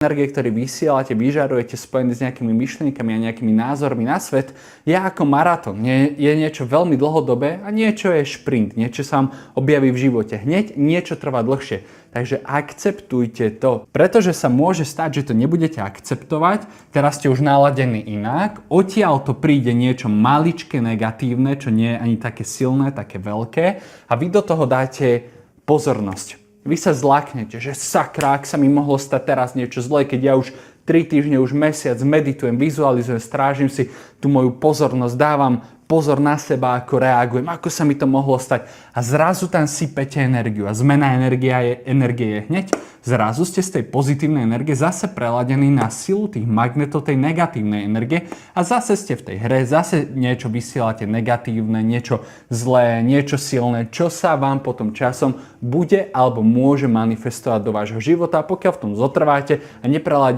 energie, ktoré vysielate, vyžarujete spojené s nejakými myšlienkami a nejakými názormi na svet, je ako maratón. Je niečo veľmi dlhodobé a niečo je šprint. Niečo sa vám objaví v živote hneď, niečo trvá dlhšie. Takže akceptujte to. Pretože sa môže stať, že to nebudete akceptovať, teraz ste už naladení inak, odtiaľ to príde niečo maličké negatívne, čo nie je ani také silné, také veľké a vy do toho dáte pozornosť. Vy sa zlaknete, že sakra, ak sa mi mohlo stať teraz niečo zlé, keď ja už 3 týždne, už mesiac meditujem, vizualizujem, strážim si tú moju pozornosť, dávam pozor na seba, ako reagujem, ako sa mi to mohlo stať. A zrazu tam sypete energiu a zmena energie je hneď. Zrazu ste z tej pozitívnej energie zase preladení na silu tých magnetov tej negatívnej energie a zase ste v tej hre, zase niečo vysielate negatívne, niečo zlé, niečo silné, čo sa vám potom časom bude alebo môže manifestovať do vášho života. A pokiaľ v tom zotrváte a nepreladíte